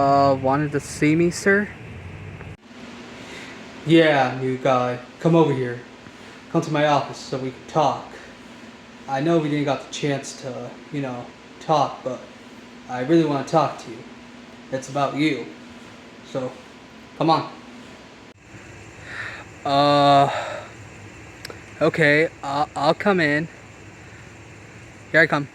Wanted to see me, sir? Yeah, new guy. Come over here. Come to my office so we can talk. I know we didn't got the chance to, talk, but I really want to talk to you. It's about you. So, come on. Uh, okay, I'll come in. Here I come.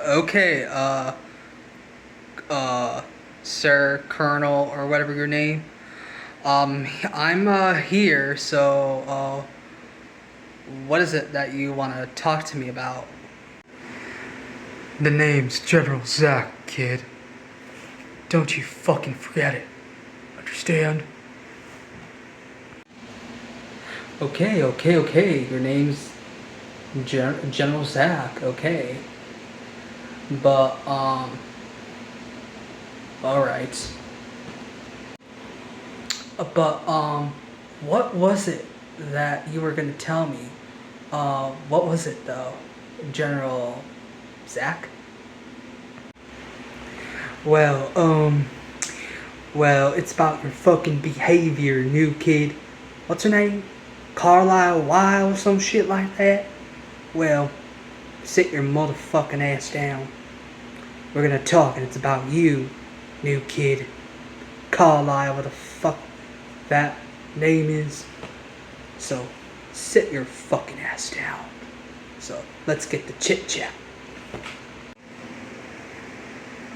Okay, Sir, Colonel, or whatever your name. I'm, here, so, what is it that you want to talk to me about? The name's General Zack, kid. Don't you fucking forget it. Understand? Okay. Your name's General Zack, okay. But, alright. But, what was it that you were gonna tell me? What was it though? General Zack? Well, it's about your fucking behavior, new kid. What's her name? Carlisle or some shit like that? Well, sit your motherfucking ass down. We're gonna talk and it's about you, new kid. Carlisle, what the fuck that name is. So, sit your fucking ass down. So, let's get the chit chat.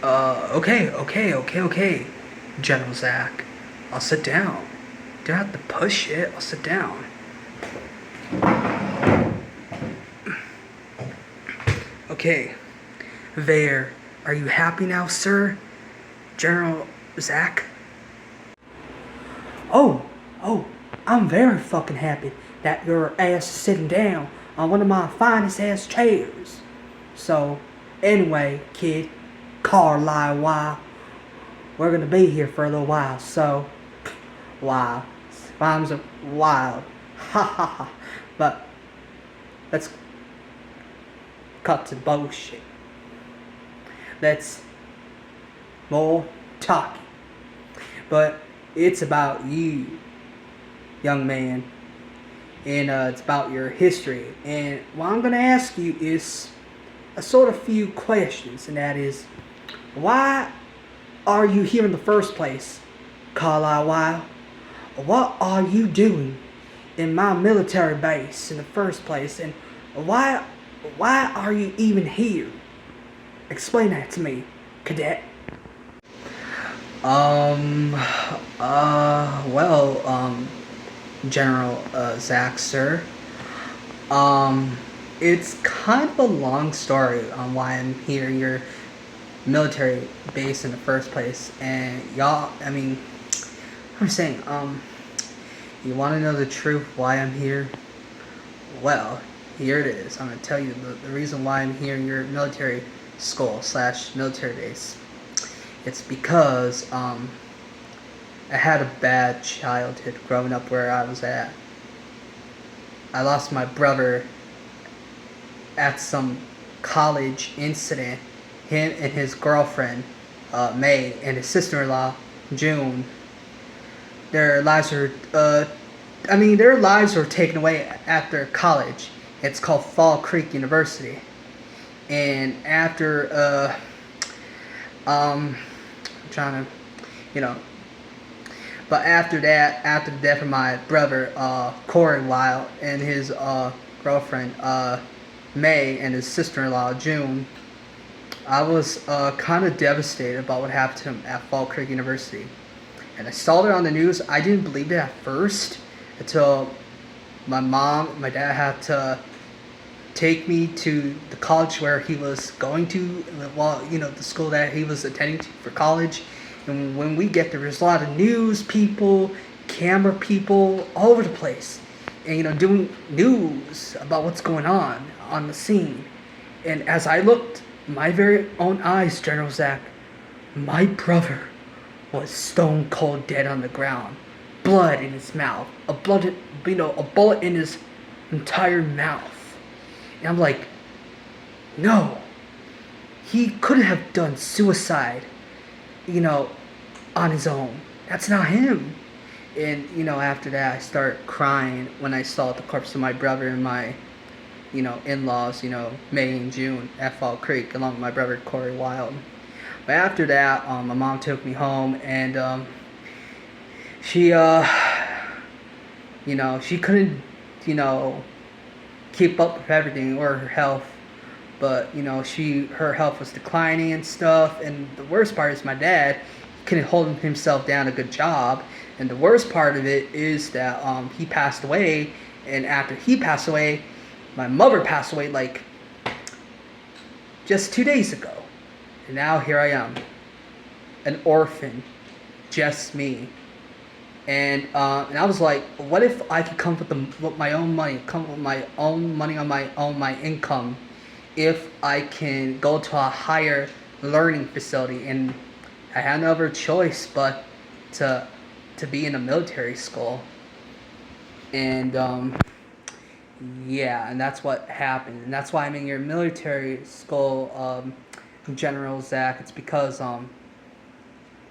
Okay. General Zack. I'll sit down. Don't have to push it. I'll sit down. Okay. There. Are you happy now, sir? General Zack? Oh, I'm very fucking happy that your ass is sitting down on one of my finest ass chairs. So, anyway, kid, Carlisle, we're gonna be here for a little while, so, wow, rhymes are wild, ha ha ha, but, let's cut to bullshit. Let's more talking, but it's about you, young man, and it's about your history, and what I'm gonna ask you is a sort of few questions, and that is, why are you here in the first place, Carlisle? What are you doing in my military base in the first place, and why are you even here? Explain that to me, cadet. General Zack, sir. It's kind of a long story on why I'm here in your military base in the first place. And I'm saying, you want to know the truth why I'm here? Well, here it is. I'm going to tell you the reason why I'm here in your military school / military base. It's because, I had a bad childhood growing up where I was at. I lost my brother at some college incident. Him and his girlfriend, May, and his sister-in-law, June, their lives were taken away after college. It's called Fall Creek University. And after, I'm trying to, but after that, after the death of my brother, Carlisle, and his girlfriend, May, and his sister-in-law, June, I was kind of devastated about what happened to him at Fall Creek University. And I saw it on the news. I didn't believe it at first until my dad had to take me to the college where he was going to, the school that he was attending to for college. And when we get there, there's a lot of news people camera people all over the place, and doing news about what's going on the scene. And as I looked, my very own eyes, General Zack, my brother was stone cold dead on the ground, blood in his mouth, a bullet in his entire mouth. And I'm like, no, he couldn't have done suicide, on his own. That's not him. And after that, I started crying when I saw the corpse of my brother and my in-laws, May and June at Fall Creek, along with my brother Corey Wild. But after that, my mom took me home, and she, she couldn't, keep up with everything or her health. But her health was declining and stuff. And the worst part is my dad couldn't hold himself down a good job. And the worst part of it is that he passed away, and after he passed away, my mother passed away like just 2 days ago. And now here I am, an orphan, just me. And I was like, what if I could come up with my own money, on my income, if I can go to a higher learning facility? And I had no other choice but to be in a military school. And yeah, and that's what happened. And that's why I'm in your military school, General Zack. It's because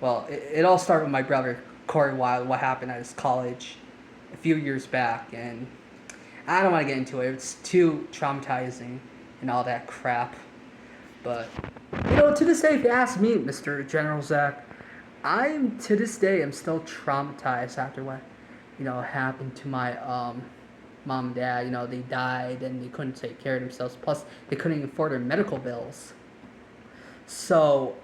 it all started with my brother Corey Wild, what happened at his college a few years back, and I don't want to get into it. It's too traumatizing and all that crap. But to this day, if you ask me, Mr. General Zack, to this day I'm still traumatized after what happened to my mom and dad. They died and they couldn't take care of themselves. Plus, they couldn't even afford their medical bills. So,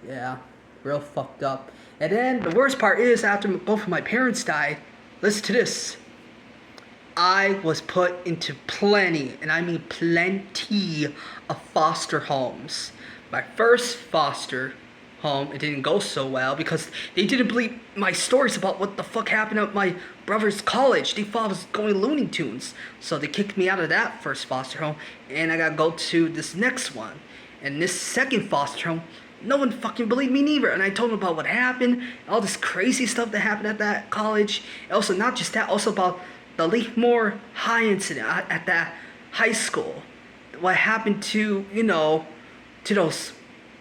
yeah, real fucked up. And then the worst part is, after both of my parents died, listen to this. I was put into plenty, and I mean plenty, of foster homes. My first foster home, it didn't go so well because they didn't believe my stories about what the fuck happened at my brother's college. They thought I was going Looney Tunes. So they kicked me out of that first foster home, and I gotta go to this next one. And this second foster home, no one fucking believed me neither. And I told them about what happened, all this crazy stuff that happened at that college. And also, not just that, also about the Leafmore High incident at that high school. What happened to, to those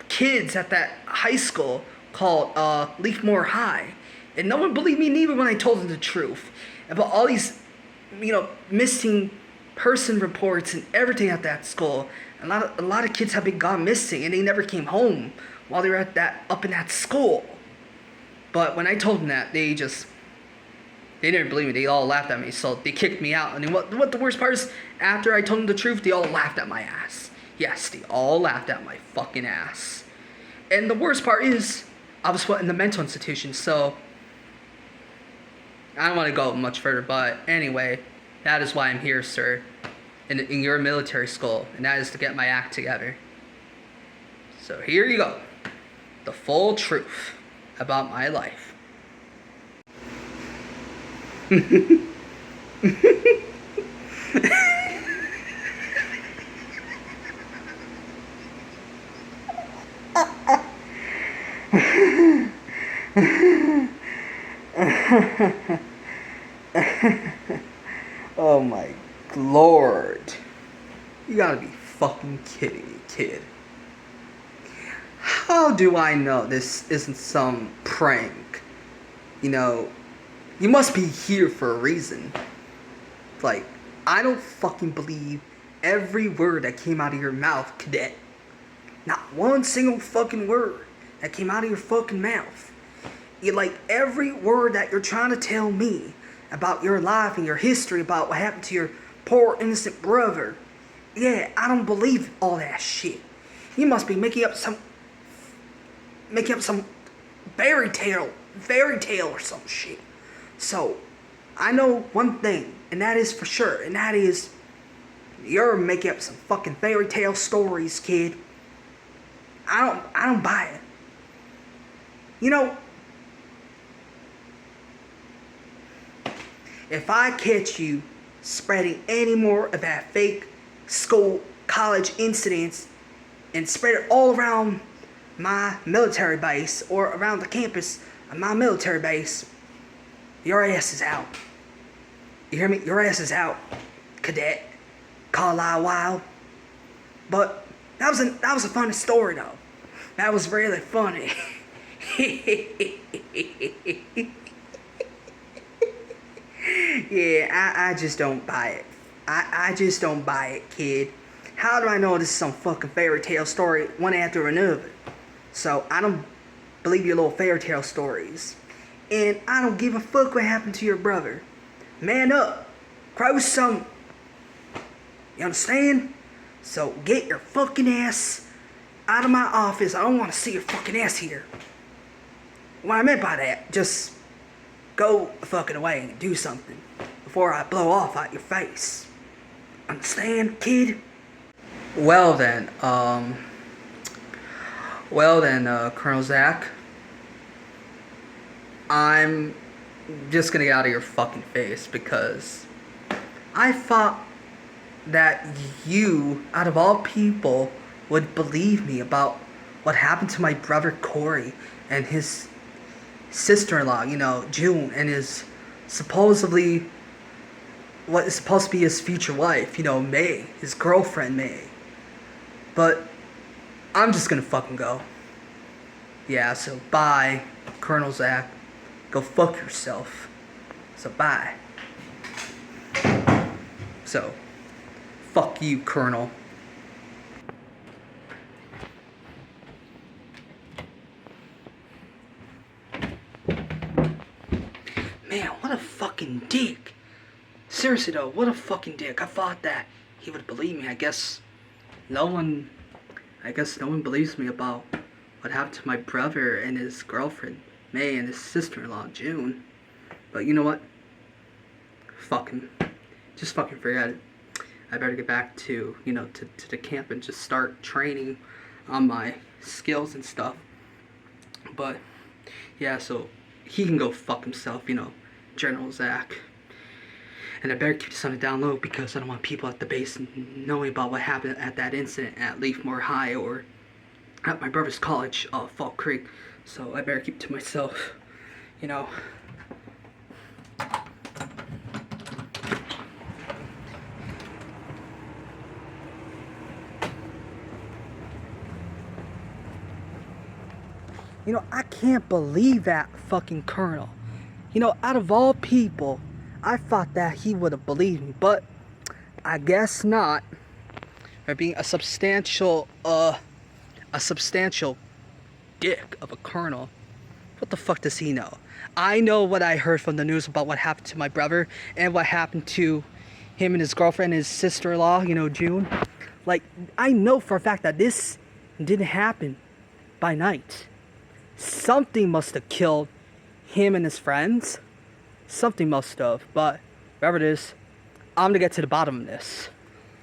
kids at that high school called Leafmore High. And no one believed me neither when I told them the truth about all these, missing person reports and everything at that school. A lot of kids have been gone missing, and they never came home while they were up in that school. But when I told them that, they didn't believe me. They all laughed at me, so they kicked me out. And then what the worst part is, after I told them the truth, they all laughed at my ass. Yes, they all laughed at my fucking ass. And the worst part is, I was put in the mental institution, so I don't want to go much further, but anyway, that is why I'm here, sir, in your military school, and that is to get my act together. So here you go, the full truth about my life. Oh my lord. You gotta be fucking kidding me, kid. How do I know this isn't some prank? You must be here for a reason. Like, I don't fucking believe every word that came out of your mouth, cadet. Not one single fucking word that came out of your fucking mouth. Every word that you're trying to tell me about your life and your history, about what happened to your poor innocent brother. Yeah, I don't believe all that shit. You must be making up some fairy tale or some shit. So, I know one thing, and that is for sure, and that is, you're making up some fucking fairy tale stories, kid. I don't buy it. if I catch you spreading any more of that fake school, college incidents and spread it all around my military base or around the campus of my military base, your ass is out. You hear me? Your ass is out, Cadet Carlisle Wild. But that was a funny story though. That was really funny. Yeah, I just don't buy it. I just don't buy it, kid. How do I know this is some fucking fairy tale story one after another? So I don't believe your little fairy tale stories. And I don't give a fuck what happened to your brother. Man up. Grow some. You understand? So get your fucking ass out of my office. I don't want to see your fucking ass here. What I meant by that, just go fucking away and do something before I blow off out your face. Understand, kid? Well then, Colonel Zack, I'm just gonna get out of your fucking face because I thought that you, out of all people, would believe me about what happened to my brother Corey and his sister-in-law, June, and his supposedly what is supposed to be his future wife, May, his girlfriend May. But I'm just gonna fucking go. Yeah, so bye, Colonel Zack. Go fuck yourself. So bye. So, fuck you, Colonel. Man, what a fucking dick. Seriously though, what a fucking dick. I thought that he would believe me. I guess no one believes me about what happened to my brother and his girlfriend, May, and his sister-in-law, June. But you know what? Fuck him. Just fucking forget it. I better get back to, to the camp and just start training on my skills and stuff. But, yeah, so he can go fuck himself, General Zack. And I better keep something down low because I don't want people at the base knowing about what happened at that incident at Leafmore High or at my brother's college, Fall Creek. So I better keep it to myself, I can't believe that fucking colonel. Out of all people, I thought that he would have believed me, but I guess not. For being a substantial dick of a colonel. What the fuck does he know? I know what I heard from the news about what happened to my brother and what happened to him and his girlfriend and his sister-in-law, June. Like, I know for a fact that this didn't happen by night. Something must have killed him and his friends. Something must have, but whatever it is, I'm gonna get to the bottom of this.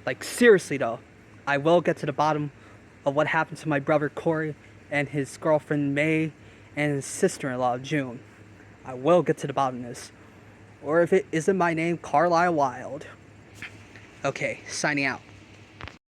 Like, seriously though, I will get to the bottom of what happened to my brother Corey and his girlfriend May and his sister-in-law June. I will get to the bottom of this. Or if it isn't my name, Carlisle Wild. Okay, signing out.